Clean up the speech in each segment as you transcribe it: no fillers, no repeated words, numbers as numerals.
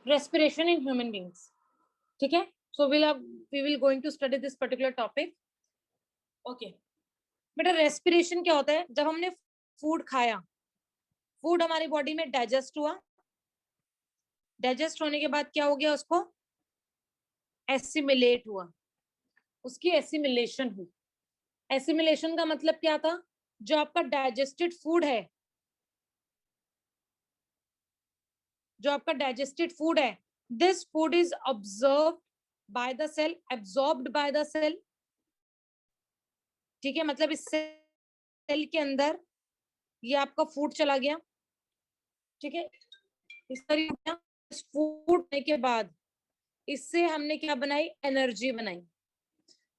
respiration in human beings. ठीक है, so we will going to study this particular topic. Okay, बेटा respiration क्या होता है? जब हमने फूड खाया, फूड हमारी बॉडी में डाइजेस्ट हुआ, डाइजेस्ट होने के बाद क्या हो गया, उसको एसिमिलेट हुआ, उसकी एसिमिलेशन हुई। एसिमिलेशन का मतलब क्या था? जो आपका डाइजेस्टेड फूड है, जो आपका डाइजेस्टेड फूड है, this food is observed by the cell, absorbed by the cell. ठीक है, मतलब इस सेल के अंदर ये आपका फूड चला गया। ठीक है, इस तरीके फूड होने के बाद इससे हमने क्या बनाई? एनर्जी बनाई।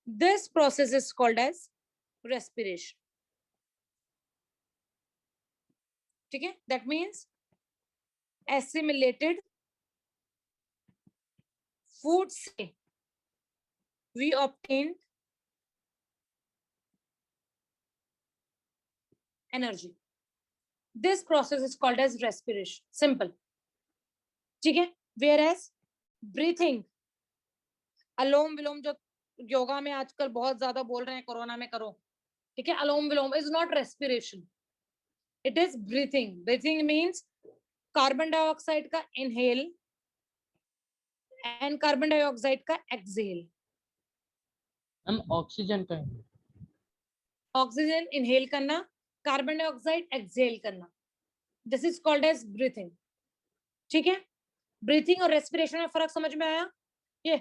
This process is called as respiration. ठीक है, दैट मीन्स assimilated food से we obtained energy. This process is called as respiration. Simple. ठीक है, whereas breathing, अलोम विलोम जो योगा में आजकल बहुत ज्यादा बोल रहे हैं, कोरोना में करो, ठीक है, anulom vilom is not respiration, it is breathing. Breathing means carbon dioxide का इनहेल एंड कार्बन डाइऑक्साइड का एक्सहेल। हम ऑक्सीजन का ऑक्सीजन इनहेल करना, कार्बन डाइऑक्साइड एक्सहेल करना, this is called as breathing. ठीक है, ब्रीथिंग और रेस्पिरेशन में फर्क समझ में आया? ये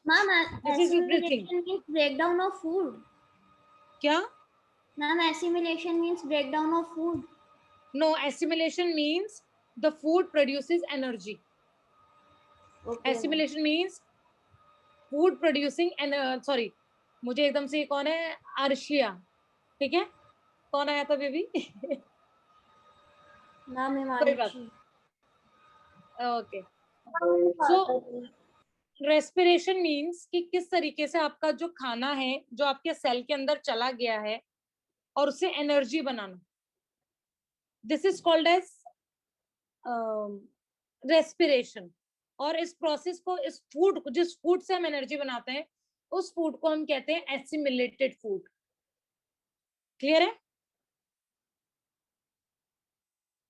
ma'am this is breathing. Breakdown of food. क्या ma'am assimilation means breakdown of food? No, assimilation means the food produces energy. Assimilation means food producing sorry, मुझे एकदम से कौन है? अर्शिया। ठीक है, कौन आया था बेबी? मैम कोई बात, ओके। सो रेस्पिरेशन मीन्स कि किस तरीके से आपका जो खाना है, जो आपके सेल के अंदर चला गया है, और उससे एनर्जी बनाना, this is called as respiration. और इस प्रोसेस को, इस फूड को, जिस फूड से हम एनर्जी बनाते हैं, उस फूड को हम कहते हैं एसिमिलेटेड फूड। क्लियर है?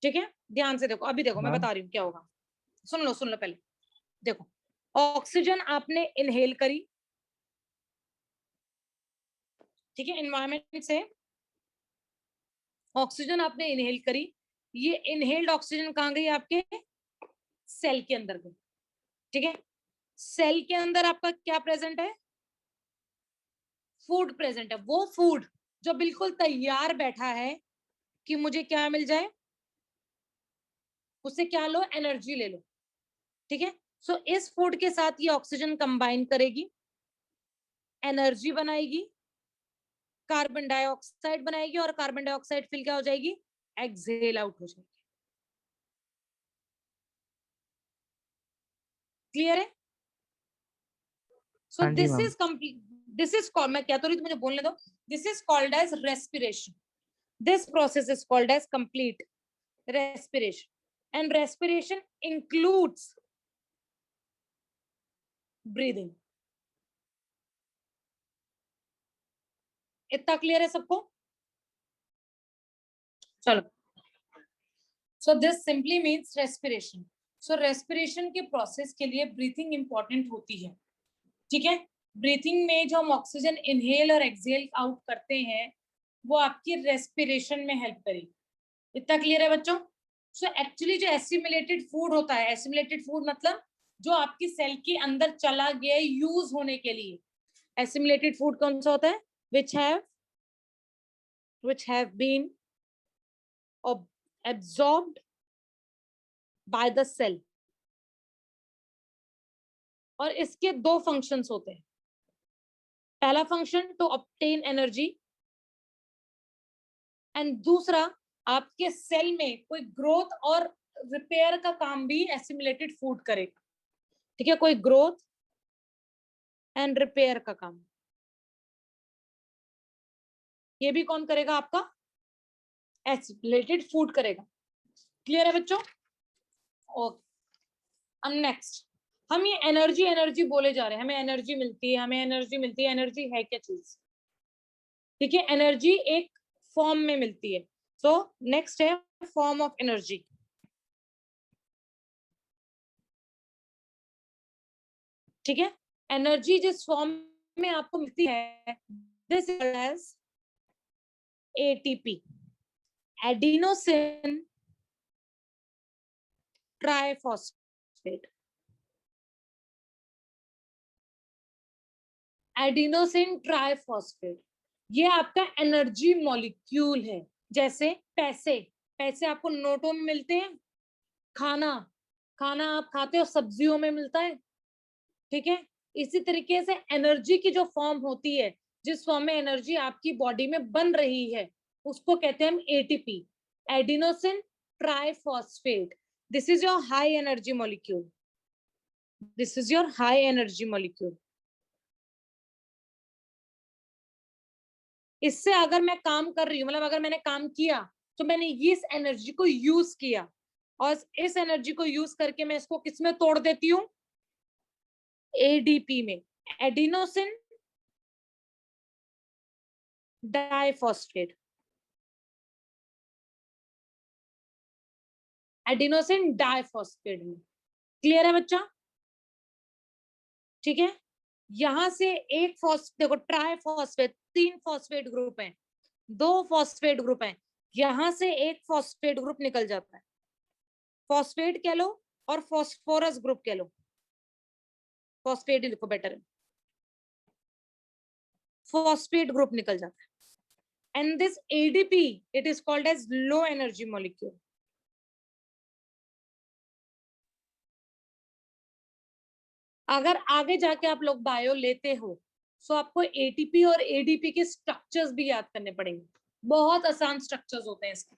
ठीक है, ध्यान से देखो, अभी देखो मैं बता रही हूँ क्या होगा। सुन लो पहले, देखो, ऑक्सीजन आपने इनहेल करी, ठीक है, एनवायरमेंट से ऑक्सीजन आपने इनहेल करी। ये इनहेल्ड ऑक्सीजन कहाँ गई? आपके सेल के अंदर गई। ठीक है, सेल के अंदर आपका क्या प्रेजेंट है? फूड प्रेजेंट है। वो फूड जो बिल्कुल तैयार बैठा है कि मुझे क्या मिल जाए, उससे क्या लो? एनर्जी ले लो। ठीक है, सो इस फूड के साथ ये ऑक्सीजन कंबाइन करेगी, एनर्जी बनाएगी, कार्बन डाइऑक्साइड बनाएगी, और कार्बन डाइऑक्साइड फिर क्या हो जाएगी? एक्सहेल आउट हो जाएगी। क्लियर है? So this is complete, this is called, मैं क्या तो रही थी, मुझे बोलने दो, this is called as respiration. This process is called as complete respiration, and respiration includes breathing. इतना क्लियर है सबको? चलो, so this simply means respiration. So respiration के प्रोसेस के लिए ब्रीथिंग इंपॉर्टेंट होती है। ठीक है, ब्रीथिंग में जो हम ऑक्सीजन इनहेल और एक्सहेल आउट करते हैं, वो आपकी रेस्पिरेशन में हेल्प करेगी। इतना क्लियर है बच्चों? सो एक्चुअली जो एसिमिलेटेड फूड होता है, एसिमिलेटेड फूड मतलब जो आपकी सेल के अंदर चला गया यूज होने के लिए, एसिमिलेटेड फूड कौन सा होता है? which have been absorbed by the cell. और इसके दो फंक्शंस होते हैं। पहला function to obtain energy, and दूसरा आपके सेल में कोई ग्रोथ और रिपेयर का काम भी एसिमिलेटेड फूड करेगा। ठीक है, कोई ग्रोथ एंड रिपेयर का काम ये भी कौन करेगा? आपका एसिमिलेटेड फूड करेगा। क्लियर है बच्चों? ओके, अब नेक्स्ट, हम ये एनर्जी एनर्जी बोले जा रहे हैं, हमें एनर्जी मिलती है, हमें एनर्जी मिलती है। एनर्जी है क्या चीज? ठीक है, एनर्जी एक फॉर्म में मिलती है। सो नेक्स्ट है फॉर्म ऑफ एनर्जी। ठीक है, एनर्जी जिस फॉर्म में आपको मिलती है, this is as ATP, adenosine triphosphate. Adenosine triphosphate, ये आपका एनर्जी मॉलिक्यूल है। जैसे पैसे, पैसे आपको नोटों में मिलते हैं, खाना, खाना आप खाते हो सब्जियों में मिलता है। ठीक है, इसी तरीके से एनर्जी की जो फॉर्म होती है, जिस फॉर्म में एनर्जी आपकी बॉडी में बन रही है, उसको कहते हैं हम ATP, adenosine triphosphate. This is your high energy molecule, this is your high energy molecule. इससे अगर मैं काम कर रही हूँ, मतलब अगर मैंने काम किया, तो मैंने इस एनर्जी को यूज किया, और इस एनर्जी को यूज करके मैं इसको किस में तोड़ देती हूँ? एडीपी में, एडिनोसिन डाइफॉस्फेट, एडिनोसिन डाइफॉस्फेट में। क्लियर है बच्चा? ठीक है, यहां से एक देखो ट्राइफॉस्फेट, 3 फॉस्फेट ग्रुप हैं, 2 फॉस्फेट ग्रुप हैं, यहां से एक फॉस्फेट ग्रुप निकल जाता है, फॉस्फेट कह लो और फॉस्फोरस ग्रुप कह लो, फॉस्फेट ही लिखो बेटर है, फॉस्फेट ग्रुप निकल जाता है। And this ADP, it is called as low energy molecule. अगर आगे जाके आप लोग बायो लेते हो, सो आपको एटीपी और एडीपी के स्ट्रक्चर्स भी याद करने पड़ेंगे, बहुत आसान स्ट्रक्चर्स होते हैं इसके।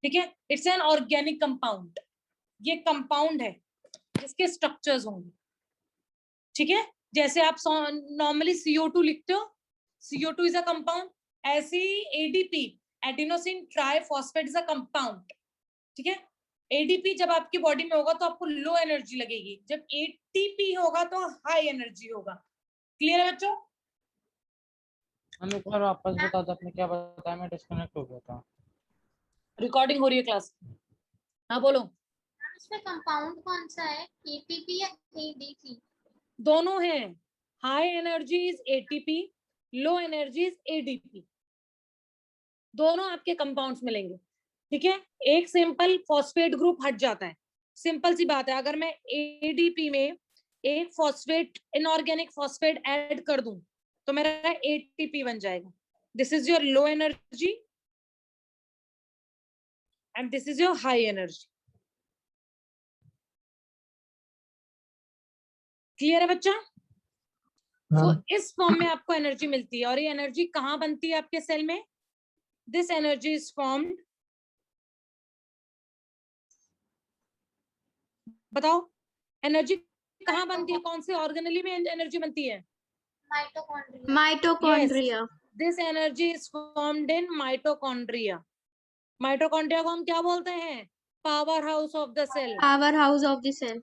ठीक है, इट्स एन ऑर्गेनिक कंपाउंड, ये कंपाउंड है जिसके स्ट्रक्चर्स होंगे। ठीक है, जैसे आप नॉर्मली CO2 लिखते हो, CO2 इज अ कंपाउंड, ऐसे ही ADP, adenosine triphosphate is a compound. ठीक है, एडीपी जब आपकी बॉडी में होगा तो आपको लो एनर्जी लगेगी, जब एटीपी होगा तो हाई एनर्जी होगा। क्लियर है बच्चों? हम एक बार वापस बता दो, आपने क्या बताया, मैं डिस्कनेक्ट हो गया था। रिकॉर्डिंग हो रही है क्लास? हाँ बोलो। इसमें कंपाउंड कौन सा है, एटीपी या एडीपी? दोनों हैं, high energy is ATP, low energy is ADP, दोनों आपके कंपाउंड्स मिलेंगे। ठीक है, एक सिंपल फॉस्फेट ग्रुप हट जाता है, सिंपल सी बात है, अगर मैं एडीपी में एक फॉस्फेट, इनऑर्गेनिक फॉस्फेट ऐड कर दूं तो मेरा एटीपी बन जाएगा। This is your low energy and this is your high energy. Clear है बच्चा? तो इस फॉर्म में आपको एनर्जी मिलती है, और ये एनर्जी कहाँ बनती है आपके सेल में? दिस एनर्जी इज फॉर्म्ड, बताओ एनर्जी कहाँ बनती है, कौन से ऑर्गेनली में एनर्जी बनती है? Mitochondria. This energy is formed in mitochondria. Mitochondria को हम क्या बोलते हैं? Power house of the cell. Power house of the cell.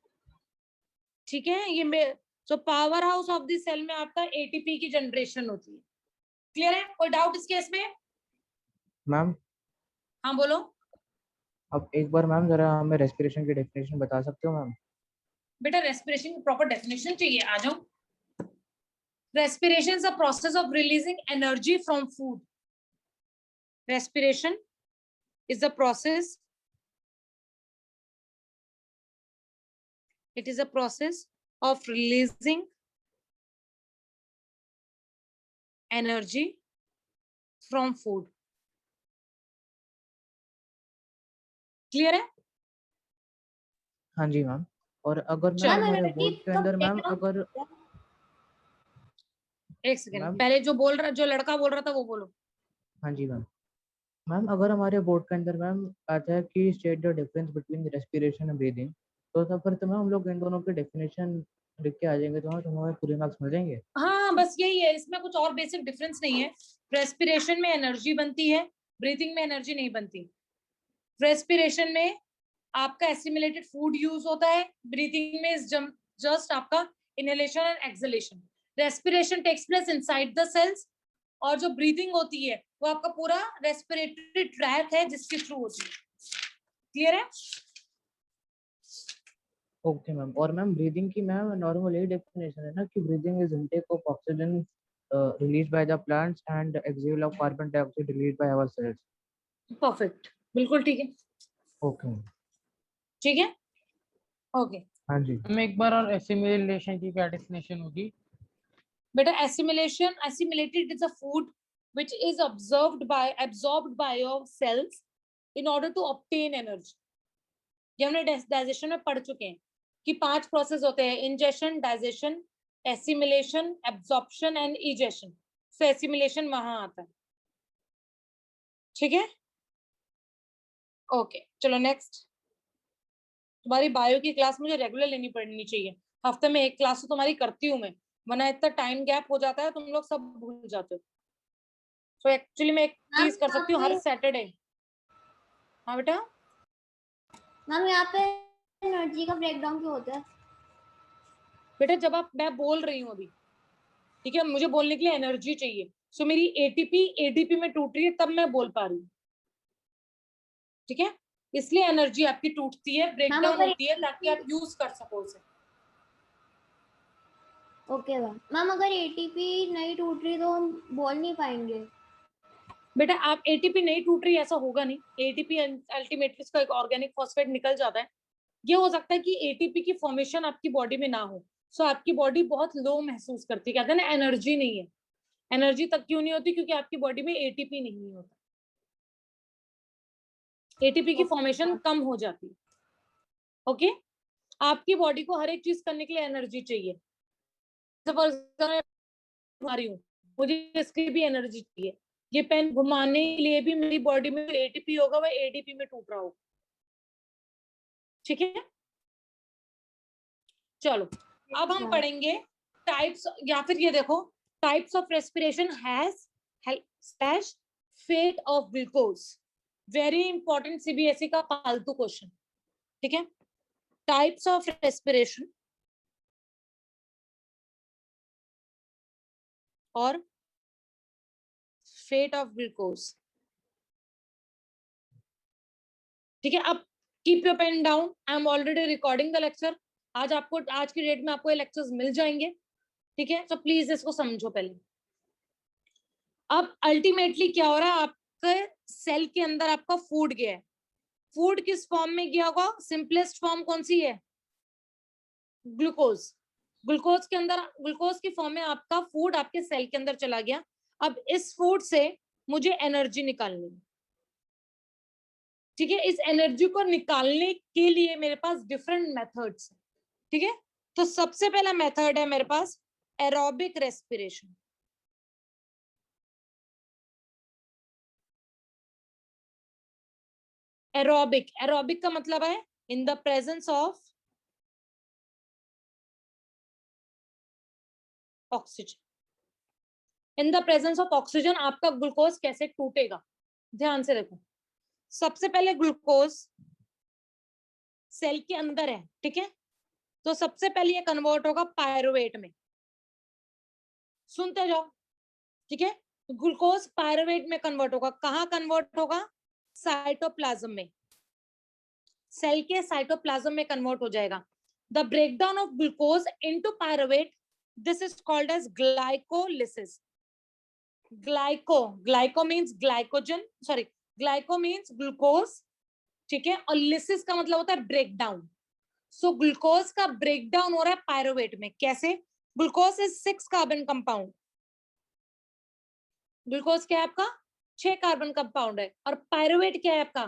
ठीक है, ये so power house of the cell में आपका एटीपी की जनरेशन होती है। क्लियर है? कोई डाउट इस केस में? मैम हाँ बोलो। अब एक बार मैम जरा हमें रेस्पिरेशन की डेफिनेशन बता सकते हो मैम? बेटा रेस्पिरेशन की प्रॉपर डेफिनेशन चाहिए, आ जाओ। Respiration is a process of releasing energy from food. Respiration is a process. It is a process of releasing energy from food. Clear है? हाँ जी मैम। और अगर मैम हमारे बोर्ड के अंदर मैम अगर एक सेकंड, पहले जो बोल रहा, जो लड़का बोल रहा था वो बोलो। हाँ जी मैम। मैम अगर हमारे बोर्ड के अंदर मैम आता है कि state the difference between respiration and breathing, तो तब फिर तो मैम हम लोग इन दोनों के डेफिनेशन लिख के आ जाएंगे तो हमें पूरे मार्क्स मिल जाएंगे। हाँ बस यही है, इसमें कुछ और बेसिक डिफरेंस नहीं है। रेस्पिरेशन में एनर्जी बनती है, ब्रीथिंग में एनर्जी नहीं बनती। रेस्पिरेशन में आपका एसिमिलेटेड फूड यूज होता है, ब्रीथिंग में जस्ट आपका inhalation and exhalation, respiration takes place inside the cells, और जो ब्रीथिंग होती है वो आपका पूरा रेस्पिरेटरी ट्रैक है जिसके थ्रू होती है। क्लियर है? Okay ma'am. और मैम ब्रीदिंग की मैम नॉर्मल यही डेफिनेशन है ना कि breathing is intake of oxygen release by the plants and exhale of carbon dioxide release by our cells. Perfect, बिल्कुल ठीक है। ओके ठीक है, ओके। हाँ जी। हम एक बार और एसिमिलेशन की क्या डेफिनेशन होगी? बेटा assimilated is a food which is absorbed by your cells in order to obtain energy. ये हमने डाइजेशन में पढ़ चुके हैं कि 5 प्रोसेस होते हैं, ingestion, digestion, assimilation, absorption and egestion. So assimilation वहां आता है। ठीक है, ओके। चलो नेक्स्ट। तुम्हारी बायो की क्लास मुझे रेगुलर लेनी पड़नी चाहिए, हफ्ते में 1 क्लास तो तुम्हारी करती हूँ मैं, वरना इतना टाइम गैप हो जाता है, तुम लोग सब भूल जाते हो। तो एक्चुअली मैं एक चीज कर सकती हूँ हर सैटरडे। हाँ बेटा। मैम यहाँ पे एनर्जी का ब्रेकडाउन क्यों होता है? बेटा जब मैं बोल रही हूँ अभी, ठीक है, मुझे बोलने के लिए एनर्जी चाहिए, सो मेरी एटीपी एडीपी में टूट रही है तब मैं बोल पा रही हूँ। ठीक है, इसलिए एनर्जी आपकी टूटती है, ब्रेकडाउन होती है, ताकि आप यूज कर सको उसे। ओके मैम, अगर एटीपी नहीं टूट रही तो हम बोल नहीं पाएंगे। बेटा आप एटीपी नहीं टूट रही ऐसा होगा नहीं, एटीपी अल्टीमेटली इसका एक ऑर्गेनिक फॉस्फेट निकल जाता है। ये हो सकता है कि एटीपी की फॉर्मेशन आपकी बॉडी में ना हो, सो आपकी बॉडी बहुत लो महसूस करती है, कहते हैं ना एनर्जी नहीं है। एनर्जी तक क्यों नहीं होती? क्योंकि आपकी बॉडी में एटीपी नहीं होता, एटीपी की फॉर्मेशन कम हो जाती है। ओके, आपकी बॉडी को हर एक चीज करने के लिए एनर्जी चाहिए। मुझे इसकी भी एनर्जी चाहिए, ये पेन घुमाने के लिए भी मेरी बॉडी में एटीपी होगा, वह एडीपी में टूट रहा होगा। ठीक है, चलो अब हम पढ़ेंगे टाइप्स, या फिर ये देखो, types of respiration has slash fate of glucose. Very important CBSE का फालतू क्वेश्चन। ठीक है, टाइप्स ऑफ रेस्पिरेशन और फेट ऑफ ग्लूकोज। ठीक है, अब keep your pen down, I am already recording the lecture. आज की डेट में आपको ये लेक्चर्स मिल जाएंगे। ठीक है, तो प्लीज इसको समझो पहले। अब अल्टीमेटली क्या हो रहा है, आपके सेल के अंदर आपका फूड गया है। फूड किस फॉर्म में गया होगा? सिंपलेस्ट फॉर्म कौन सी है? ग्लूकोज। ग्लूकोज के अंदर, ग्लूकोज की फॉर्म में आपका फूड आपके सेल के अंदर चला गया। अब इस फूड से मुझे एनर्जी निकालनी है। ठीक है, इस एनर्जी को निकालने के लिए मेरे पास डिफरेंट मेथड्स हैं। ठीक है, तो सबसे पहला मेथड है मेरे पास एरोबिक रेस्पिरेशन। एरोबिक का मतलब है इन the presence of oxygen. In the presence of oxygen आपका ग्लूकोज कैसे टूटेगा, ध्यान से देखो। सबसे पहले ग्लूकोज सेल के अंदर है, ठीक है, तो सबसे पहले ये कन्वर्ट होगा पायरुवेट में। सुनते जाओ, ठीक है, ग्लूकोज पायरुवेट में कन्वर्ट होगा। कहाँ कन्वर्ट होगा? साइटोप्लाज्म में, सेल के साइटोप्लाज्म में कन्वर्ट हो जाएगा। The breakdown of glucose into pyruvate, this is called as glycolysis. Glyco means glycogen, sorry, glyco means glucose, ठीक है, और लिसिस का मतलब होता है ब्रेकडाउन। सो ग्लूकोज का ब्रेकडाउन हो रहा है पायरुवेट में। कैसे? Glucose is 6 carbon compound. Glucose क्या है आपका? 6 कार्बन कंपाउंड है, और पायरुवेट क्या है आपका?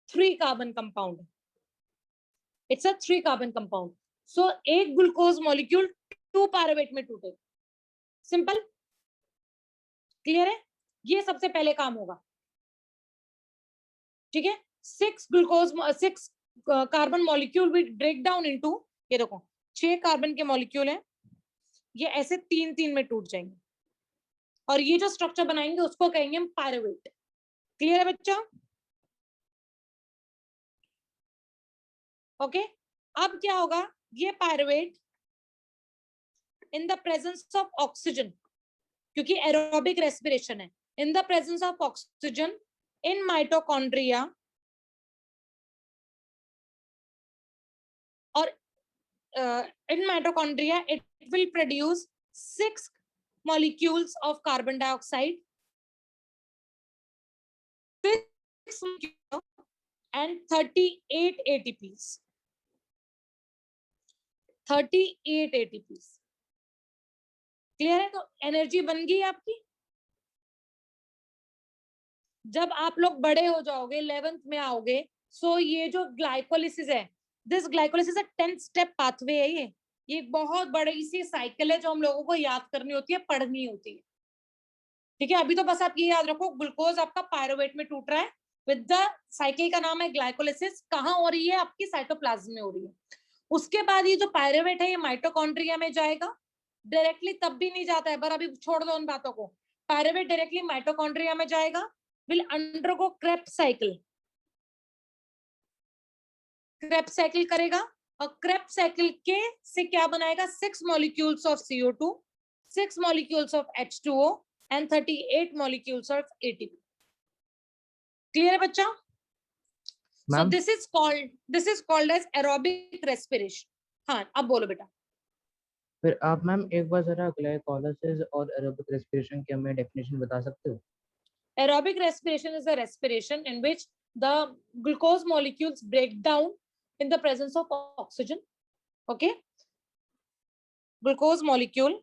3 carbon compound. It's a 3 carbon compound. So एक ग्लूकोज मॉलिक्यूल 2 पायरुवेट में टूटेगा। सिंपल, क्लियर है? ये सबसे पहले काम होगा। ठीक है, 6 carbon molecule will break down into, ये देखो 6 कार्बन के मॉलिक्यूल हैं, ये ऐसे 3-3 में टूट जाएंगे, और ये जो स्ट्रक्चर बनाएंगे उसको कहेंगे हम पायरुवेट। क्लियर है बच्चा? ओके अब क्या होगा, ये pyruvate in the presence of oxygen, क्योंकि एरोबिक रेस्पिरेशन है, इन the presence of oxygen in mitochondria और in mitochondria it will produce 6 molecules of carbon dioxide, 6 and 38 ATPs, 38 ATPs। Clear है? तो एनर्जी बन गई आपकी। जब आप लोग बड़े हो जाओगे 11th में आओगे, सो ये जो ग्लाइकोलिसिस है, this glycolysis a 10 step pathway है। ये एक बहुत बड़ी सी साइकिल है जो हम लोगों को याद करनी होती है, पढ़नी होती है। ठीक है, अभी तो बस आप ये याद रखो, ग्लूकोज आपका पायरुवेट में टूट रहा है विद द साइकिल का नाम है ग्लाइकोलिसिस। कहाँ हो रही है? आपकी साइटोप्लाज्म में हो रही है। उसके बाद ये जो पायरुवेट है ये माइटोकॉन्ड्रिया में जाएगा डायरेक्टली, तब भी नहीं जाता है, पर अभी छोड़ दो उन बातों को। पायरुवेट डायरेक्टली माइटोकॉन्ड्रिया में जाएगा, will undergo Krebs cycle, Krebs cycle करेगा और Krebs cycle के से क्या बनाएगा? 6 molecules of CO2, 6 molecules of H2O and 38 molecules of ATP। Clear है बच्चा? So this is called as aerobic respiration। हाँ अब बोलो बेटा। फिर आप मैम एक बार जरा ग्लाइकोलाइसिस और एरोबिक रेस्पिरेशन की हमें डेफिनेशन बता सकते हो? Aerobic respiration is a respiration in which the glucose molecules break down in the presence of oxygen. Okay, glucose molecule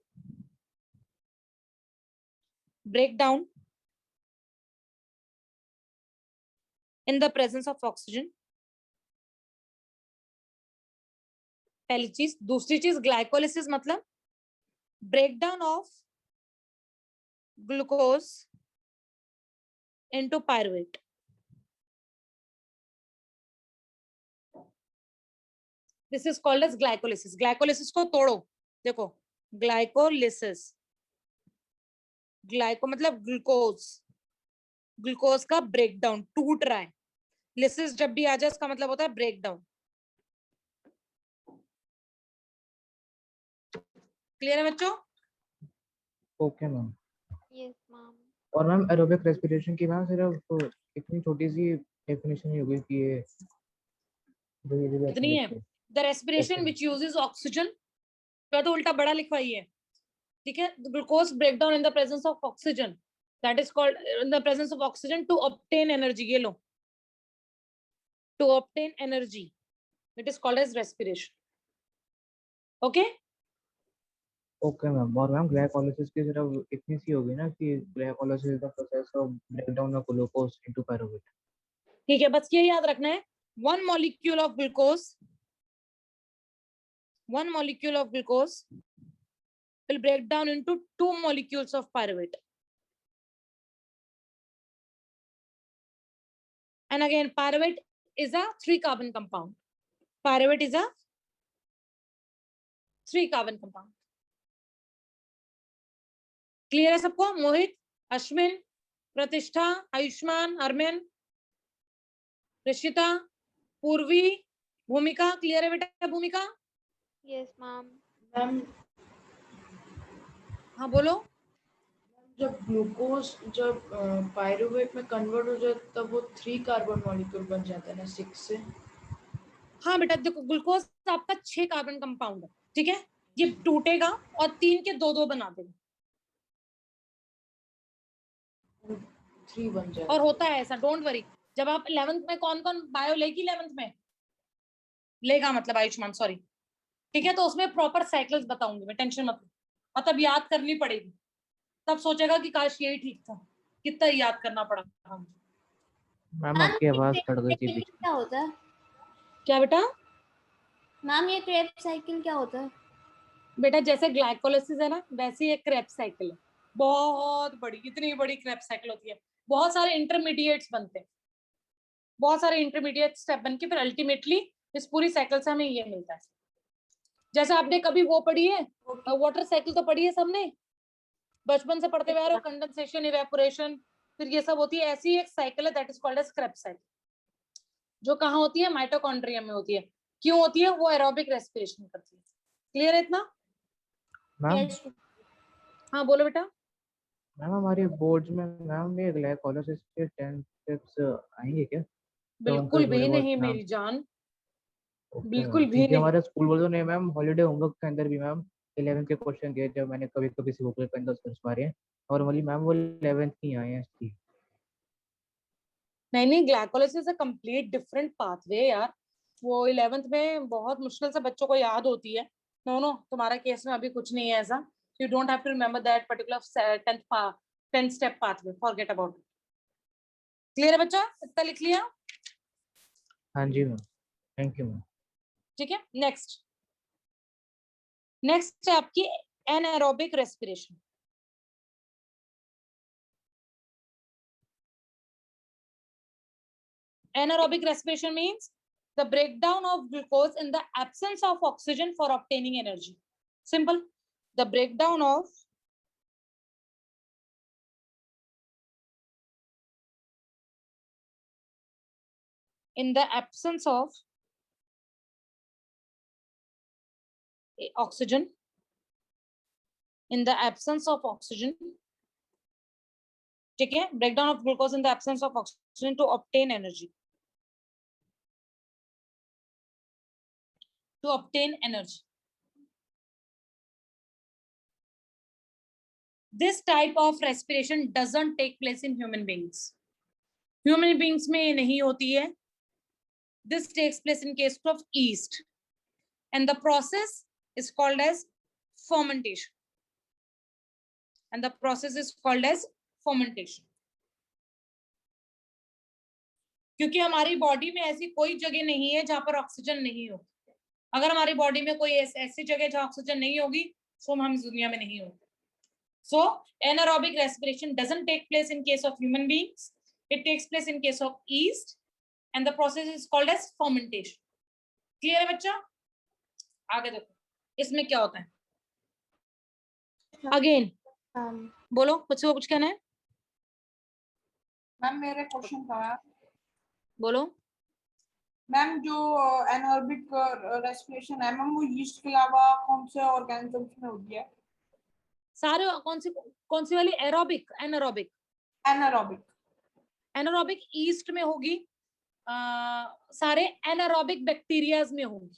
break down in the presence of oxygen। पहली चीज। दूसरी चीज ग्लाइकोलिसिस मतलब breakdown of glucose into pyruvate। This is called as glycolysis। Glycolysis को तोड़ो, देखो glycolysis, glyco मतलब glucose, glucose का ब्रेकडाउन, टूट रहा है। लिसिस जब भी आ जाए इसका मतलब होता है ब्रेकडाउन। क्लियर है बच्चों? Okay ma'am. Yes ma'am. और मैम एरोबिक रेस्पिरेशन की मैम सिर्फ इतनी छोटी सी डेफिनेशन ही होगी कि ये इतनी है, the respiration which uses oxygen. तो उल्टा बड़ा लिखवाई है, ठीक है। Glucose breakdown in the presence of oxygen, that is called in the presence of oxygen to obtain energy. ये लो, to obtain energy, it is called as respiration. Okay okay ma'am. और मैम ग्लाइकोलाइसिस की सिर्फ इतनी सी होगी ना कि glycolysis is the process of breakdown of glucose into pyruvate. ठीक है, बस ये याद रखना है, one molecule of glucose will break down into 2 molecules of pyruvate। And again pyruvate is a 3 carbon compound। Pyruvate is a 3 carbon compound। Clear है सबको? मोहित, अश्विन, प्रतिष्ठा, आयुष्मान, अरमान, ऋषिता, पूर्वी, भूमिका, क्लियर है बेटा? भूमिका यस मैम। मैम हाँ बोलो। जब ग्लूकोज जब पायरुवेट में कन्वर्ट हो जाए तब वो 3 कार्बन मॉलिक्यूल बन जाता है ना 6 से। हाँ बेटा देखो, ग्लूकोज आपका 6 कार्बन कंपाउंड है, ठीक है। ये टूटेगा और 3 के 2-2 बना देगा 3 बन जाए। और होता है ऐसा, डोंट वरी। जब आप 11th में, कौन कौन बायो लेगी 11th में? लेगा मतलब आयुष्मान, सॉरी, ठीक है। तो उसमें प्रॉपर साइकिल्स बताऊंगी मैं, टेंशन मत लो। मतलब याद करनी पड़ेगी, तब सोचेगा कि काश यही ठीक था, कितना याद करना पड़ा। मैम आपकी आवाज कट गई थी बीच में। क्या होता है क्या बेटा? मैम? ये क्रेब्स साइकिल क्या होता है? बेटा जैसे ग्लाइकोलिसिस है ना, वैसे ही एक क्रेब्स साइकिल है, बहुत बड़ी, इतनी बड़ी क्रेब्स साइकिल होती है। बहुत सारे इंटरमीडिएट्स बनते हैं, बहुत सारे इंटरमीडिएट स्टेप बन के फिर अल्टीमेटली इस पूरी साइकिल से हमें ये मिलता है। जैसे आपने कभी वो पढ़ी है, वाटर साइकिल तो पढ़ी है सबने, बचपन से पढ़ते हुए आ रहे हो, कंडेंसेशन, इवेपोरेशन, फिर ये सब होती है। ऐसी एक साइकिल है that is called as Krebs cycle, जो कहाँ होती है? माइटोकॉन्ड्रिया में होती है। क्यों होती है? वो एरोबिक रेस्पिरेशन करती है। क्लियर है इतना? Ma'am Yes. हाँ बोलो बेटा। मैम हमारे बोर्ड्स में मैम ये ग्लाइकोलाइसिस के 10 स्टेप्स आएंगे क्या? तो उनका बिल्कुल थोड़े भी बहुत नहीं नाम। मेरी जान, ओके बिल्कुल मैम, भी क्योंकि नहीं। हमारे स्कूल बोर्ड ने मैम हॉलीडे होमवर्क के अंदर भी मैम 11 के क्वेश्चन दिए थे, मैंने कभी कभी से गूगल के अंदर सर्च मारे हैं, और नॉर्मली मैम वो 11th की आए हैं इसकी। नहीं, glycolysis a complete different pathway यार। वो 11th में बहुत मुश्किल से बच्चों को याद होती है। नो नो, तुम्हारा केस में अभी कुछ नहीं है ऐसा। You don't have to remember that particular 10th step pathway, forget about it. Clear है बच्चा? इतना लिख लिया? हाँ जी मैम, थैंक यू मैम। ठीक है, नेक्स्ट है आपकी anaerobic respiration. Anaerobic respiration means the breakdown of glucose in the absence of oxygen for obtaining energy. Simple. The breakdown of in the absence of oxygen, in the absence of oxygen, ठीक है, breakdown of glucose in the absence of oxygen to obtain energy. To obtain energy. This type of respiration doesn't take place in human beings. Human beings में ये नहीं होती है. This takes place in case of yeast, and the process is called as fermentation. And the process is called as fermentation. क्योंकि हमारी body में ऐसी कोई जगह नहीं है जहां पर ऑक्सीजन नहीं हो। अगर हमारी बॉडी में कोई ऐसी जगह जहां ऑक्सीजन नहीं होगी तो हम इस दुनिया में नहीं होते। So anaerobic respiration doesn't take place in case of human beings. It takes place in case of yeast, and the process is called as fermentation. Clear है बच्चा? आगे देखो इसमें क्या होता है। अगेन बोलो, कुछ कहना है? मैम मेरा क्वेश्चन था बोलो। मैम, जो एनारोबिक रेस्पिरेशन है मैम, वो यीस्ट के अलावा कौन से ऑर्गेनिजम्स में होती है? सारे कौन सी वाली? Aerobic, anaerobic. Anaerobic anaerobic east में होगी, सारे एनारोबिक बैक्टीरियाज में होगी।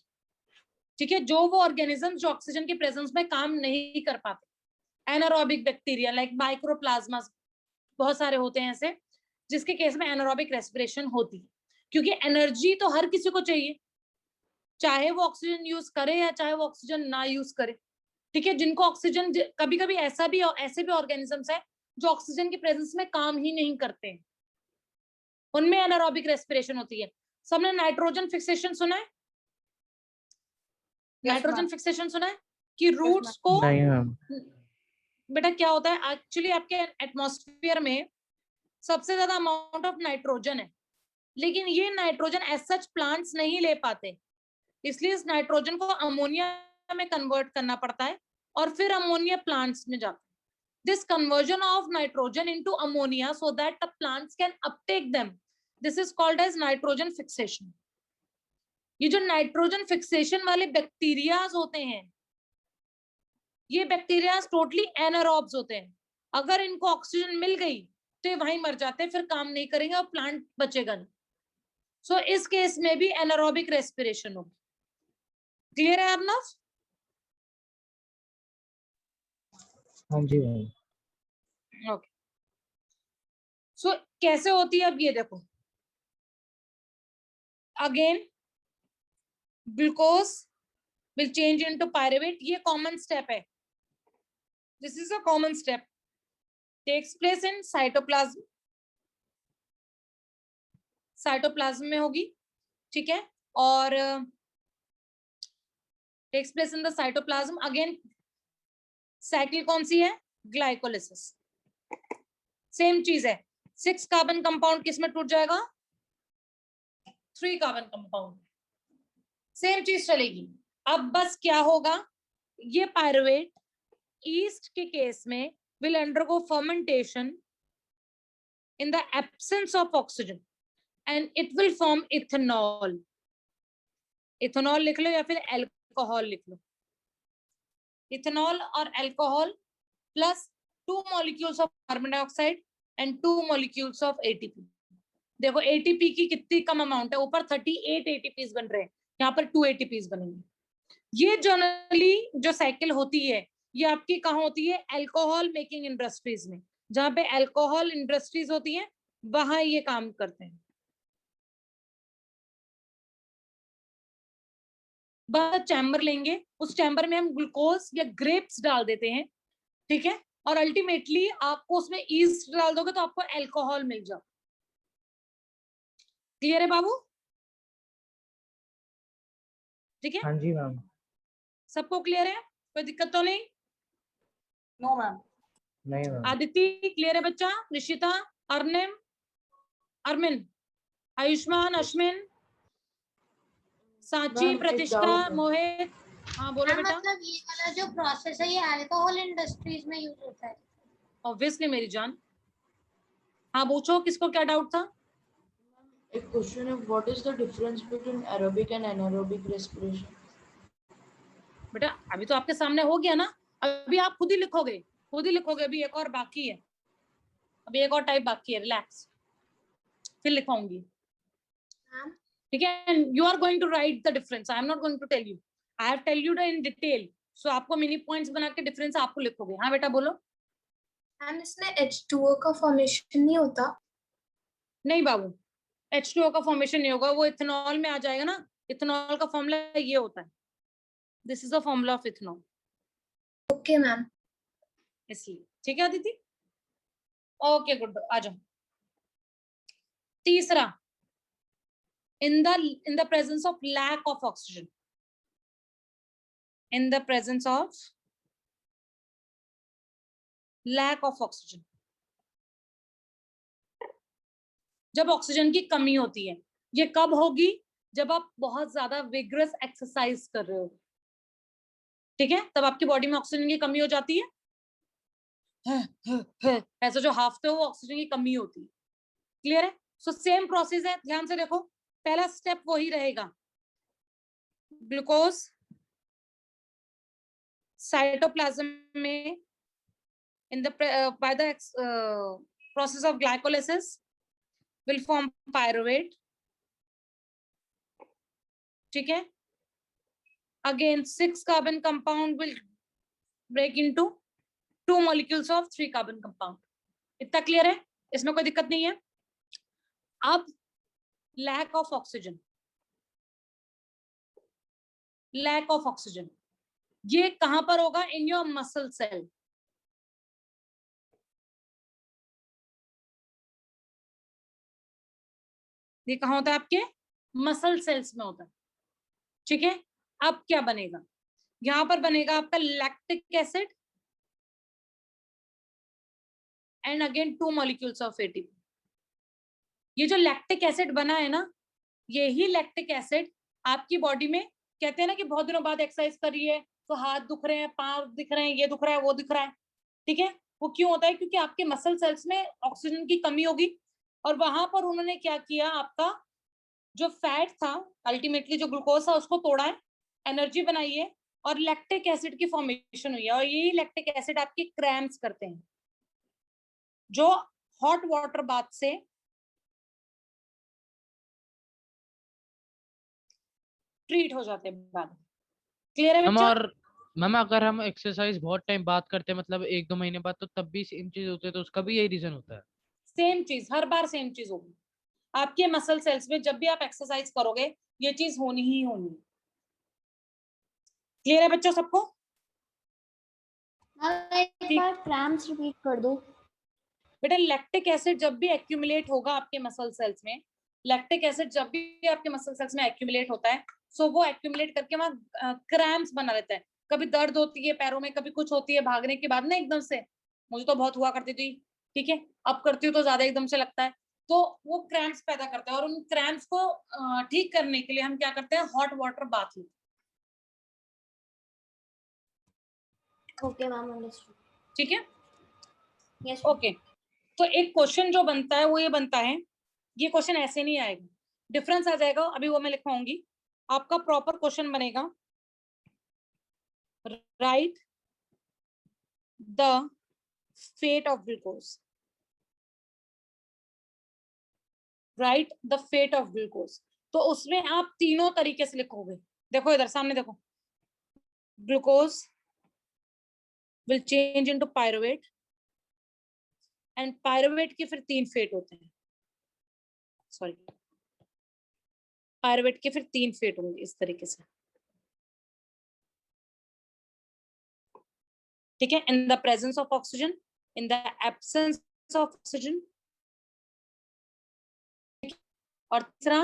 ठीक है, जो वो ऑर्गेनिज्म जो ऑक्सीजन की प्रेजेंस में काम नहीं कर पाते, एनारोबिक बैक्टीरिया लाइक माइक्रोप्लाज्मा, बहुत सारे होते हैं ऐसे जिसके केस में एनारोबिक रेस्पिरेशन होती है। क्योंकि एनर्जी तो हर किसी को चाहिए, चाहे वो ऑक्सीजन यूज करे या चाहे वो ऑक्सीजन ना यूज करे। ठीक है, जिनको ऑक्सीजन, कभी कभी ऐसे भी ऑर्गेनिजम्स है जो ऑक्सीजन की प्रेजेंस में काम ही नहीं करते हैं, उनमें एनारोबिक रेस्पिरेशन होती है। सबने नाइट्रोजन फिक्सेशन सुना है? नाइट्रोजन फिक्सेशन सुना है कि रूट्स को नहीं मैम। बेटा क्या होता है एक्चुअली, आपके एटमॉस्फेयर में सबसे ज्यादा अमाउंट ऑफ नाइट्रोजन है, लेकिन ये नाइट्रोजन एज सच प्लांट्स नहीं ले पाते, इसलिए इस नाइट्रोजन को अमोनिया में कन्वर्ट करना पड़ता है और फिर अमोनिया प्लांट्स में जाता है। This conversion of nitrogen into ammonia so that the plants can uptake them, this is called as nitrogen fixation. ये जो नाइट्रोजन फिक्सेशन वाले बैक्टीरियाज होते हैं, ये बैक्टीरियाज टोटली एनारोब्स होते हैं। अगर इनको ऑक्सीजन मिल गई तो ये वहीं मर जाते हैं, फिर काम नहीं करेंगे और प्लांट बचेगा नहीं। सो इस केस में भी एनारोबिक रेस्पिरेशन होगी। क्लियर है अर्नव? हाँ जी मैम। ओके, सो कैसे होती है अब ये देखो। Again glucose will change into pyruvate, ये कॉमन स्टेप है, this is a common step, takes place in cytoplasm, cytoplasm में होगी। ठीक है, और takes place in the cytoplasm. Again cycle कौन सी है? ग्लाइकोलिसिस। सेम चीज है, 6 कार्बन कंपाउंड किस में टूट जाएगा? 3 कार्बन कंपाउंड। सेम चीज चलेगी। अब बस क्या होगा, ये पायरुवेट ईस्ट के केस में will undergo fermentation in the absence of oxygen and it will form ethanol. Ethanol लिख लो या फिर अल्कोहल लिख लो। इथेनॉल और alcohol plus 2 molecules of carbon dioxide and 2 molecules of ATP. देखो एटीपी की कितनी कम अमाउंट है, ऊपर 38 एटीपीज बन रहे हैं, यहाँ पर 2 एटीपीज बनेंगे। ये जनरली जो साइकिल होती है ये आपकी कहाँ होती है, अल्कोहल मेकिंग इंडस्ट्रीज में। जहाँ पे अल्कोहल इंडस्ट्रीज होती है वहां ये काम करते हैं। बस चैम्बर लेंगे, उस चैम्बर में हम ग्लूकोज या ग्रेप्स डाल देते हैं, ठीक है, और अल्टीमेटली आपको उसमें ईस्ट डाल दोगे तो आपको अल्कोहल मिल जाए। क्लियर है बाबू? ठीक है, हाँ जी मैम। सबको क्लियर है, कोई दिक्कत तो नहीं? No ma'am. नहीं मैम। आदिति क्लियर है बच्चा? निशिता, अर्निम, अरमिन, आयुष्मान, अश्विन, साची, मैम, एक प्रतिष्ठा, doubt है। मोहित, हाँ बोलो बेटा। मतलब ये वाला जो प्रोसेस है ये अल्कोहल इंडस्ट्रीज में यूज होता है? ऑब्वियसली मेरी जान। हाँ पूछो, किसको क्या डाउट था? एक क्वेश्चन है, what is the difference between aerobic and anaerobic respiration? बेटा अभी तो आपके सामने हो गया ना, अभी आप खुद ही लिखोगे, खुद ही लिखोगे। अभी एक और बाकी है, अभी एक और टाइप बाकी है, रिलैक्स, फिर लिखवाऊंगी, ठीक है। You are going to write the difference, I am not going to tell you, I have tell you in detail. So आपको मिनी पॉइंट्स बना के डिफरेंस आपको लिखोगे। हाँ बेटा बोलो। मैम इसमें H2O का फॉर्मेशन नहीं होता? नहीं बाबू, H2O का फॉर्मेशन नहीं होगा, वो इथेनॉल में आ जाएगा ना। इथेनॉल का फॉर्मूला ये होता है, this is the formula of ethanol. Okay ma'am. इसलिए ठीक है अदिति, ओके गुड, आ जाओ। तीसरा, in the presence of lack of oxygen, in the presence of lack of oxygen, जब ऑक्सीजन की कमी होती है, ये कब होगी? जब आप बहुत ज्यादा विग्रस एक्सरसाइज कर रहे हो, ठीक है, तब आपकी बॉडी में ऑक्सीजन की कमी हो जाती है। ऐसा जो हाफते हो वो ऑक्सीजन की कमी होती है। क्लियर है? सो सेम प्रोसेस है, ध्यान से देखो, पहला स्टेप वही रहेगा, ग्लूकोज साइटोप्लाज्म में in the by the process of glycolysis will form pyruvate, ठीक है। Again 6 carbon compound will break into 2 molecules of 3 carbon compound। इतना क्लियर है, इसमें कोई दिक्कत नहीं है। अब lack of oxygen, lack of oxygen ये कहां पर होगा? in your muscle cell। ये कहाँ होता है? आपके मसल सेल्स में होता है, ठीक है। अब क्या बनेगा? यहाँ पर बनेगा आपका lactic acid and again 2 molecules of ATP. ये जो लैक्टिक एसिड बना है ना, यही लैक्टिक एसिड आपकी बॉडी में, कहते हैं ना कि बहुत दिनों बाद एक्सरसाइज कर रही है तो हाथ दुख रहे हैं, पांव दिख रहे हैं, ये दुख रहा है, वो दिख रहा है, ठीक है। वो क्यों होता है? क्योंकि आपके मसल सेल्स में ऑक्सीजन की कमी होगी, और वहां पर उन्होंने क्या किया, आपका जो फैट था, अल्टीमेटली जो ग्लूकोज था, उसको तोड़ा है, एनर्जी बनाई है, और लैक्टिक एसिड की फॉर्मेशन हुई है। और यही लैक्टिक एसिड आपकी क्रैम्प्स करते हैं, जो हॉट वाटर बाथ से ट्रीट हो जाते हैं बाद। क्लियर है मैम? बच्चा? और मैम अगर हम एक्सरसाइज बहुत टाइम बाद करते हैं, मतलब 1-2 महीने बाद, तो तब भी सेम चीज होती है, तो उसका भी यही रीजन होता है? सेम चीज, हर बार सेम चीज होगी आपके मसल सेल्स में। जब भी आप एक्सरसाइज करोगे ये चीज होनी ही होनी। क्लियर है बच्चों सबको? एक बार क्रैम्प्स रिपीट कर दो। बेटा लैक्टिक एसिड जब भी एक्यूमुलेट होगा आपके मसल सेल्स में, लैक्टिक एसिड जब भी आपके मसल सेल्स में एक्यूमुलेट होता है, सो वो एक्यूमुलेट करके वहां क्रैम्प्स बना लेता है। कभी दर्द होती है पैरों में, कभी कुछ होती है भागने के बाद ना एकदम से, मुझे तो बहुत हुआ करती थी, ठीक है, अब करती हूँ तो ज्यादा एकदम से लगता है, तो वो क्रैम्प्स पैदा करता है। और उन क्रैम्प्स को ठीक करने के लिए हम क्या करते हैं? हॉट वाटर बाथ लेते हैं। Okay ma'am, understood. ठीक है, यस ओके। तो एक क्वेश्चन जो बनता है वो ये बनता है, ये क्वेश्चन ऐसे नहीं आएगा, डिफरेंस आ जाएगा, अभी वो मैं लिखवाऊंगी। आपका प्रॉपर क्वेश्चन बनेगा, right the fate of glucose, right the fate of glucose. तो उसमें आप तीनों तरीके से लिखोगे। देखो इधर सामने देखो, glucose will change into pyruvate, and pyruvate के फिर 3 फेट होते हैं, सॉरी पायरुवेट के फिर 3 फेट होंगे इस तरीके से, ठीक है। इन the presence of oxygen, in the absence of oxygen, और तीसरा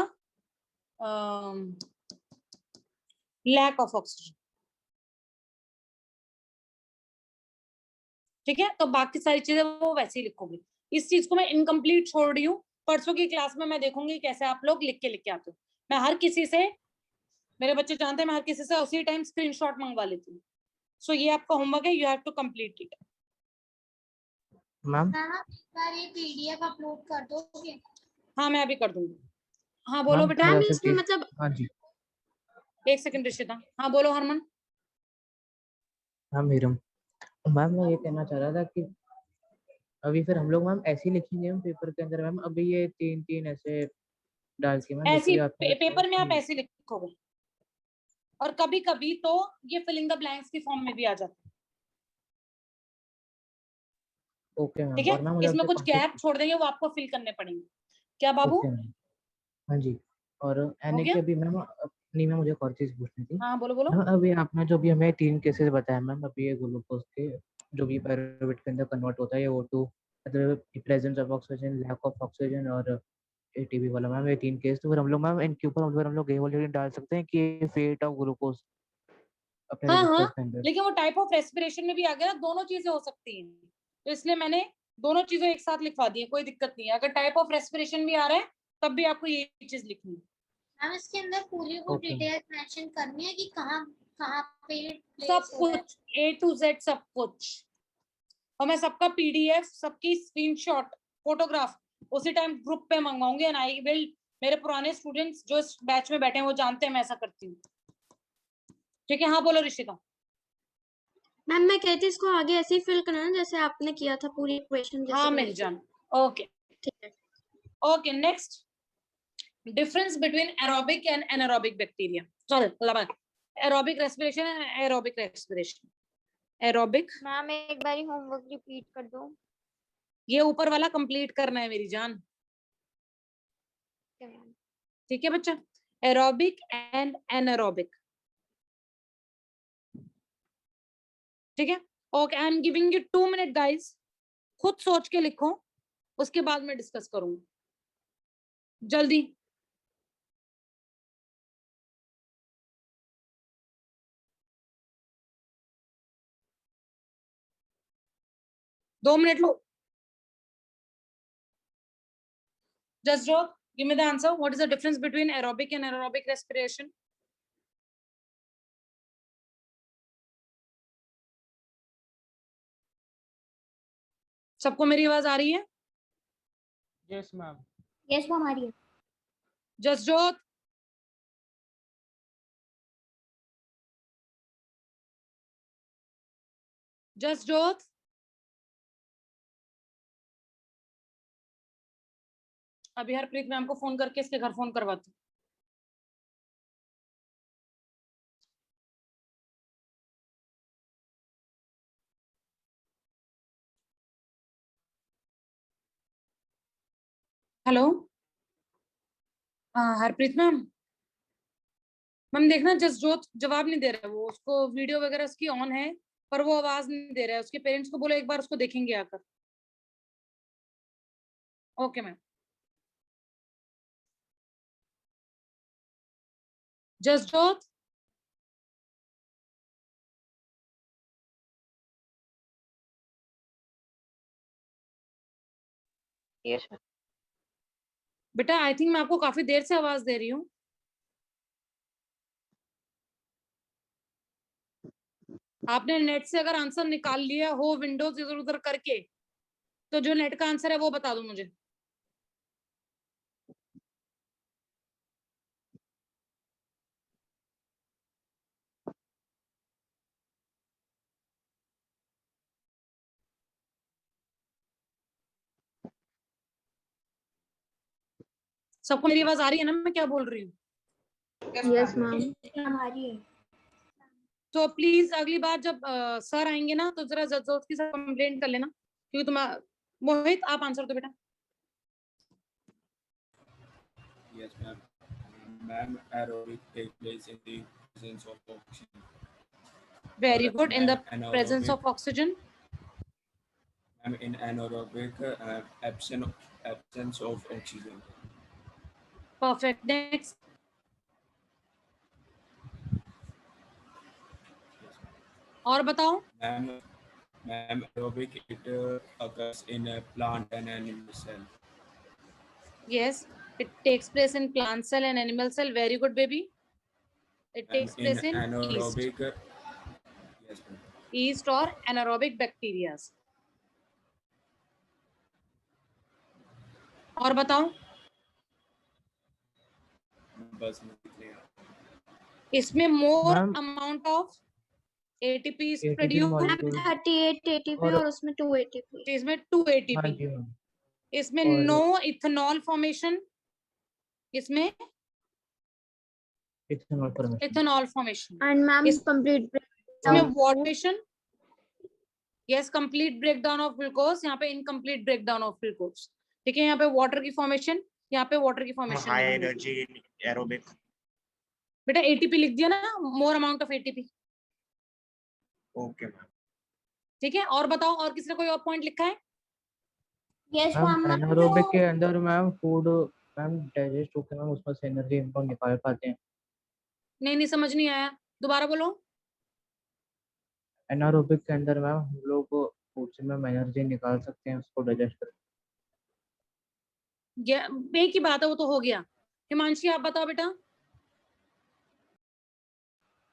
लैक ऑफ ऑक्सीजन, ठीक है। तो बाकी सारी चीजें वो वैसे ही लिखोगे। इस चीज को मैं इनकम्प्लीट छोड़ रही हूँ, परसों की क्लास में मैं देखूंगी कैसे आप लोग लिख के आते हो। मैं हर किसी से, मेरे बच्चे जानते हैं मैं हर किसी से उसी टाइम स्क्रीनशॉट मंगवा लेती हूँ। सो ये आपका होमवर्क है, you have to complete it. Ma'am ma'am आप एक बार ये पीडीएफ अपलोड कर दोगे? हाँ मैं अभी कर दूंगी। हाँ बोलो मैम बेटा। थोड़ा मैम सा इसमें चीज, मतलब हाँ जी एक सेकंड ऋषिता, हाँ बोलो हरमन। मैम मीरम, मैम मैं ये कहना चाह रहा था कि अभी फिर हम लोग मैम ऐसे ही लिखेंगे हम पेपर के अंदर मैम, अभी ये 3-3 ऐसे डाल के मैम, ऐसी जैसे आपने बताया पेपर में आप कि ऐसे लिखोगे, और कभी कभी तो ये फिलिंग द ब्लैंक्स की फॉर्म में भी आ जाता है, ओके मैम। ठीक है। और मैम मुझे इसमें आपसे कुछ कौन गैप सी, छोड़ देंगे, वो आपको फिल करने पड़ेंगे। क्या बाबू, ओके मैम, हाँ जी। और हो एनए गया? की अभी मैम अपनी में मुझे एक और चीज़ पूछनी थी हाँ बोलो बोलो। मैम। अभी आपने जो भी हमें 3 केसेस बताया मैम, अभी ये ग्लूकोज के जो भी पायरुवेट के अंदर कन्वर्ट होता है ये O2, मतलब presence of oxygen, lack of oxygen और एटीपी वाला मैम, ये 3 केस। तो फिर हम लोग मैम इनके ऊपर हम लोग ये वाली डाल सकते हैं कि ये फेट ऑफ ग्लूकोज अपने हाँ हाँ, रजिस्टर्स के अंदर। लेकिन वो टाइप ऑफ रेस्पिरेशन में भी आ गया ना, दोनों चीजें हो सकती हैं, तो इसलिए मैंने दोनों चीजें एक साथ लिखवा दी है, कोई दिक्कत नहीं है। अगर टाइप ऑफ रेस्पिरेशन भी आ रहा है तब भी आपको ये चीज लिखनी है। मैम इसके अंदर पूरी वो ओके डिटेल मेंशन करनी है कि कहाँ कहाँ पे ये सब प्लेस हो रहा है? कुछ A to Z सब कुछ, और मैं सबका PDF, सबकी स्क्रीनशॉट, फोटोग्राफ उसी टाइम ग्रुप पे मंगवाऊंगी, एंड आई विल, मेरे पुराने स्टूडेंट्स जो इस बैच में बैठे हैं वो जानते हैं मैं ऐसा करती हूँ, ठीक है। हाँ बोलो ऋषिता। मैम मैं कहती हूँ इसको आगे ऐसे ही फिल करना है जैसे आपने किया था पूरी इक्वेशन जैसे हाँ बनाई मेरी थी। जान, ओके ठीक है। Okay. Next, difference between aerobic and anaerobic bacteria. Sorry, aerobic respiration and aerobic respiration. Aerobic, ma'am एक बार होमवर्क रिपीट कर दो। ये ऊपर वाला कंप्लीट करना है मेरी जान, ठीक है मैम। ठीक है बच्चा। एरोबिक एंड एनारोबिक, ठीक है। Okay, I am giving you 2 minute guys, खुद सोच के लिखो, उसके बाद मैं डिस्कस करूंगी, जल्दी। दो minute low. Just draw, give me the answer. What is the difference between aerobic and anaerobic respiration? सबको मेरी आवाज आ रही है? Yes ma'am. यस वो हमारी है। जसजोत, जसजोत, अभी हरप्रीत मैम को फोन करके इसके घर फोन करवाती हूँ। हेलो, हाँ हरप्रीत मैम, मैम देखना जसजोत जवाब नहीं दे रहा है, वो उसको वीडियो वगैरह उसकी ऑन है पर वो आवाज नहीं दे रहा है। उसके पेरेंट्स को बोलो एक बार उसको देखेंगे आकर। Okay ma'am. जसजोत, यस बेटा आई थिंक मैं आपको काफी देर से आवाज दे रही हूँ। आपने नेट से अगर आंसर निकाल लिया हो विंडोज इधर उधर करके, तो जो नेट का आंसर है वो बता दो मुझे। सबको मेरी आवाज आ रही है ना, मैं क्या बोल रही हूँ? यस मैम हमारी है। तो प्लीज अगली बार जब सर आएंगे ना तो जरा जल्द की सब कंप्लेंट कर लेना, क्योंकि तुम मोहित आप आंसर दो बेटा। Yes, ma'am. Ma'am, aerobic take place in the presence of oxygen. Very good, in the Ma'am, presence anaerobic. Of oxygen. Ma'am, in anaerobic, absence of oxygen. Perfect, next. और बताओ। Ma'am, aerobic, it occurs in a plant and animal cell. Yes, it takes place in plant cell and animal cell. Very good, baby. It takes In place in yeast. anaerobic, yes, ma'am. Yeast or anaerobic bacteria. और बताओ। बस clear. इसमें more Ma'am, amount of ATP is ATP produced। molecule 38 ATP और और उसमें 2 ATP। इसमें 2 हाँ ATP। जी ma'am, इसमें और no ethanol formation। इसमें ethanol formation. ethanol formation। And ma'am इस- कंप्लीट इसमें वाटरेशन। Yes, complete breakdown of glucose, यहाँ पे इनकम्प्लीट ब्रेकडाउन ऑफ ग्लूकोज। ठीक है, यहाँ पे वाटर की फॉर्मेशन, यहाँ पे वाटर की फॉर्मेशन। High energy aerobic. बेटा एटीपी लिख दिया ना, more amount of ATP. Okay ma'am. ठीक है, और बताओ, और किसी ने कोई और पॉइंट लिखा है? यस मैम मैम एनारोबिक के अंदर मैम फूड मैम डाइजेस्ट होकर मैम उसमें से एनर्जी इनको निकाल पाते हैं। नहीं समझ नहीं आया, दोबारा बोलो। एनारोबिक के अंदर मैम हम लोग फूड से मैम एनर्जी निकाल सकते हैं उसको डाइजेस्ट कर। एक ही बात है, वो तो हो गया। हिमांशी आप बताओ बेटा।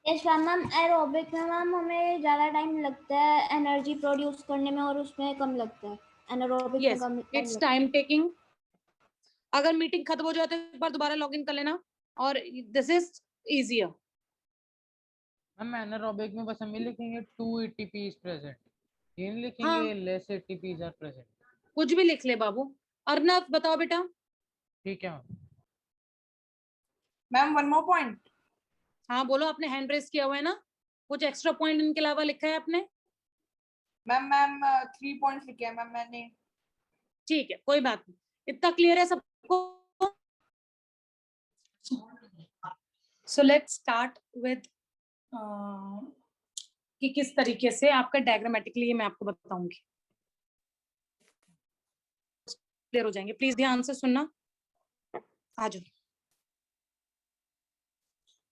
यस मैम एरोबिक में मैम हमें ज्यादा टाइम लगता है एनर्जी प्रोड्यूस करने में और उसमें कम लगता है। एनारोबिक में yes, come it's time taking. अगर मीटिंग खत्म हो जाए तो एक बार दोबारा लॉग इन कर लेना, और this is easier. Ma'am anaerobic में बस हम ये लिखेंगे 2 ATP is present, ये नहीं लिखेंगे हाँ। less ATPs are present। कुछ भी लिख ले बाबू। अर्नव बताओ बेटा। ठीक है ma'am. Ma'am one more point. हाँ बोलो, आपने हैंड रेस किया हुआ है ना, कुछ एक्स्ट्रा पॉइंट इनके अलावा लिखा है आपने? मैम 3 पॉइंट्स लिखे हैं मैम मैंने। ठीक है, कोई बात नहीं, इतना क्लियर है सबको। सो लेट्स स्टार्ट विद कि किस तरीके से आपका डायग्रामेटिकली मैं आपको बताऊंगी, क्लियर हो जाएंगे। प्लीज ध्यान से सुनना। आ जाओ।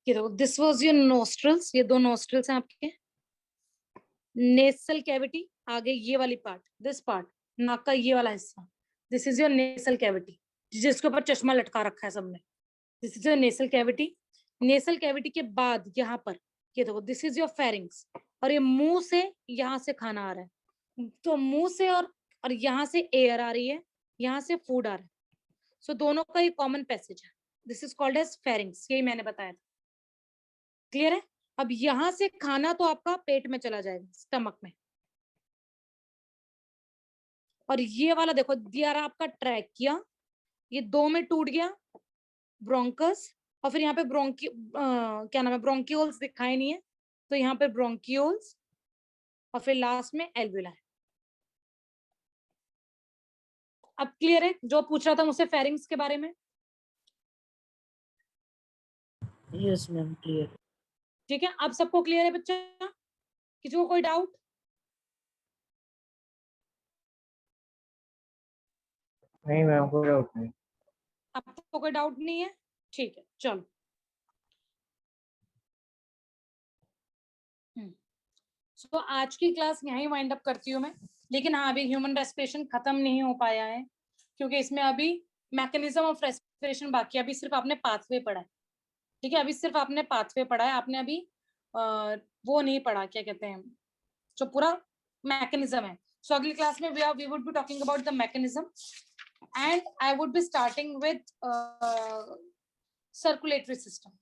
ये देखो, दिस वाज योर नोस्ट्रल्स, ये 2 नोस्ट्रल्स हैं आपके। नेसल कैविटी, आगे ये वाली पार्ट, दिस पार्ट, नाक का ये वाला हिस्सा, this is your nasal cavity, जिसके ऊपर चश्मा लटका रखा है सबने। This is your nasal cavity. Nasal cavity के बाद यहाँ पर ये देखो, दिस इज योर फेरिंग्स, और ये मुंह से यहाँ से खाना आ रहा है, तो मुंह से और यहाँ से एयर आ रही है, यहाँ से फूड आ रहा है। सो दोनों का ये कॉमन पैसेज है, दिस इज कॉल्ड एज फेरिंग्स, यही मैंने बताया था। क्लियर है? अब यहां से खाना तो आपका पेट में चला जाएगा, स्टमक में, और ये वाला देखो दिया रहा आपका ट्रैकिया, ये 2 में टूट गया, ब्रोंकस, और फिर यहाँ पे क्या नाम है, ब्रोंकियोल्स दिखाई नहीं है, तो यहाँ पे ब्रोंकियोल्स, और फिर लास्ट में एल्वियोलाई। अब क्लियर है? जो पूछ रहा था मुझसे फेरिंग्स के बारे में। Yes ma'am clear. ठीक है, अब सबको क्लियर है बच्चा? किसी को कोई डाउट? नहीं मैम कोई डाउट नहीं। अब तो कोई डाउट नहीं है, ठीक है चलो। सो आज की क्लास यहीं वाइंड अप करती हूँ मैं, लेकिन हाँ अभी ह्यूमन रेस्पिरेशन खत्म नहीं हो पाया है, क्योंकि इसमें अभी मैकेनिज्म ऑफ रेस्पिरेशन बाकी है। अभी सिर्फ आपने पाथवे पढ़ा है, ठीक है, अभी सिर्फ आपने पाथवे पढ़ा है, आपने अभी वो नहीं पढ़ा, क्या कहते हैं, जो पूरा मैकेनिज्म है। सो अगली क्लास में we would be talking about the mechanism, and I would be starting with circulatory system.